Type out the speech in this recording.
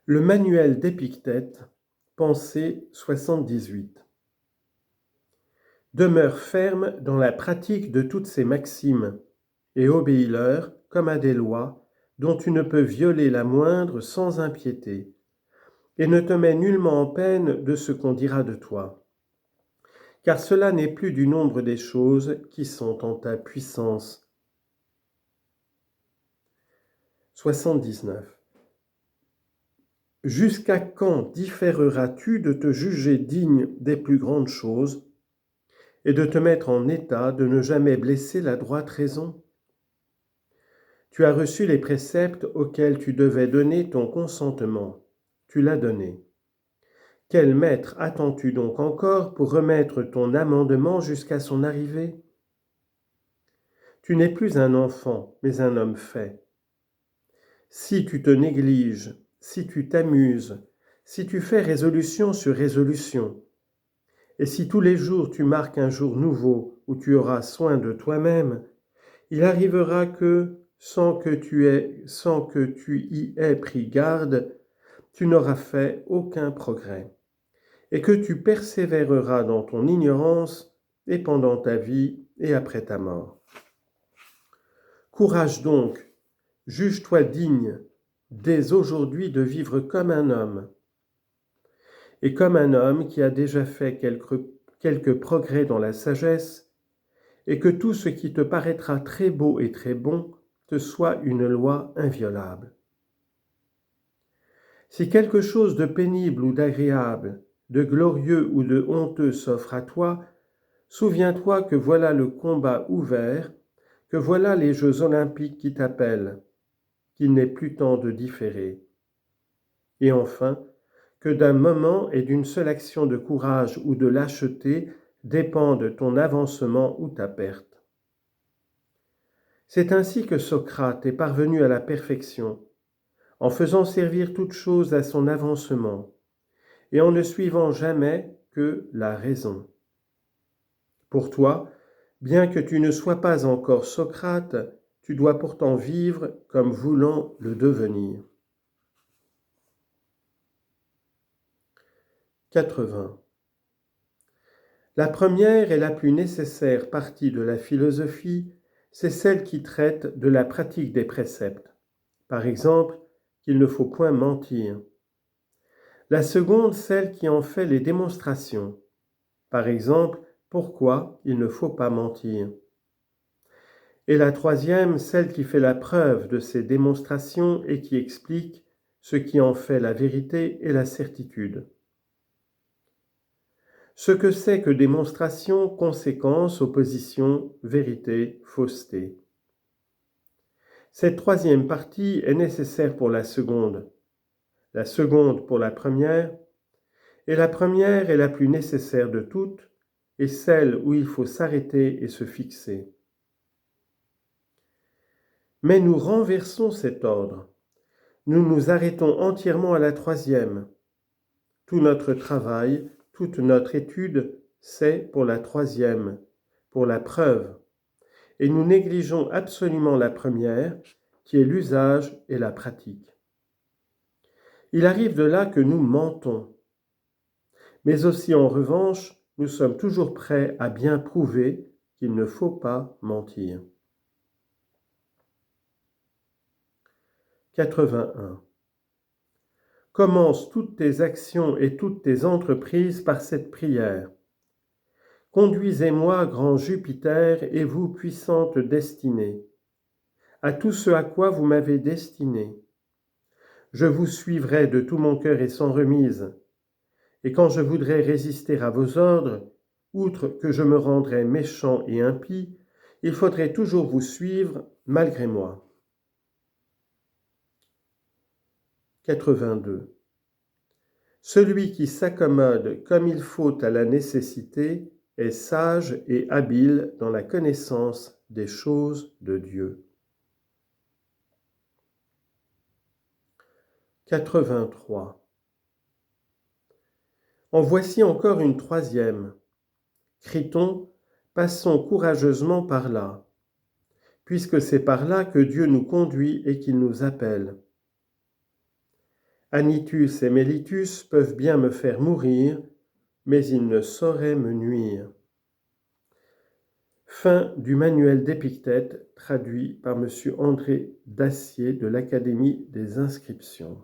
Le manuel d'Épictète, Pensée 78. Demeure ferme dans la pratique de toutes ces maximes, et obéis-leur comme à des lois dont tu ne peux violer la moindre sans impiété, et ne te mets nullement en peine de ce qu'on dira de toi. Car cela n'est plus du nombre des choses qui sont en ta puissance. 79. Jusqu'à quand différeras-tu de te juger digne des plus grandes choses et de te mettre en état de ne jamais blesser la droite raison? Tu as reçu les préceptes auxquels tu devais donner ton consentement. Tu l'as donné. Quel maître attends-tu donc encore pour remettre ton amendement jusqu'à son arrivée? Tu n'es plus un enfant, mais un homme fait. Si tu te négliges, si tu t'amuses, si tu fais résolution sur résolution, et si tous les jours tu marques un jour nouveau où tu auras soin de toi-même, il arrivera que, sans que tu y aies pris garde, tu n'auras fait aucun progrès, et que tu persévéreras dans ton ignorance et pendant ta vie et après ta mort. Courage donc, juge-toi digne dès aujourd'hui de vivre comme un homme, et comme un homme qui a déjà fait quelques progrès dans la sagesse, et que tout ce qui te paraîtra très beau et très bon te soit une loi inviolable. Si quelque chose de pénible ou d'agréable, de glorieux ou de honteux s'offre à toi, souviens-toi que voilà le combat ouvert, que voilà les Jeux olympiques qui t'appellent, qu'il n'est plus temps de différer. Et enfin, que d'un moment et d'une seule action de courage ou de lâcheté dépendent ton avancement ou ta perte. C'est ainsi que Socrate est parvenu à la perfection, en faisant servir toute chose à son avancement, et en ne suivant jamais que la raison. Pour toi, bien que tu ne sois pas encore Socrate, tu dois pourtant vivre comme voulant le devenir. 80. La première et la plus nécessaire partie de la philosophie, c'est celle qui traite de la pratique des préceptes. Par exemple, qu'il ne faut point mentir. La seconde, celle qui en fait les démonstrations. Par exemple, pourquoi il ne faut pas mentir. Et la troisième, celle qui fait la preuve de ces démonstrations et qui explique ce qui en fait la vérité et la certitude. Ce que c'est que démonstration, conséquence, opposition, vérité, fausseté. Cette troisième partie est nécessaire pour la seconde pour la première, et la première est la plus nécessaire de toutes, et celle où il faut s'arrêter et se fixer. Mais nous renversons cet ordre. Nous nous arrêtons entièrement à la troisième. Tout notre travail, toute notre étude, c'est pour la troisième, pour la preuve. Et nous négligeons absolument la première, qui est l'usage et la pratique. Il arrive de là que nous mentons. Mais aussi, en revanche, nous sommes toujours prêts à bien prouver qu'il ne faut pas mentir. 81. Commence toutes tes actions et toutes tes entreprises par cette prière. Conduisez-moi, grand Jupiter, et vous, puissante destinée, à tout ce à quoi vous m'avez destiné. Je vous suivrai de tout mon cœur et sans remise, et quand je voudrais résister à vos ordres, outre que je me rendrais méchant et impie, il faudrait toujours vous suivre malgré moi. 82. Celui qui s'accommode comme il faut à la nécessité est sage et habile dans la connaissance des choses de Dieu. 83. En voici encore une troisième. Crie-t-on, passons courageusement par là, puisque c'est par là que Dieu nous conduit et qu'il nous appelle. Anytus et Mellitus peuvent bien me faire mourir, mais ils ne sauraient me nuire. Fin du manuel d'Épictète, traduit par M. André Dacier de l'Académie des inscriptions.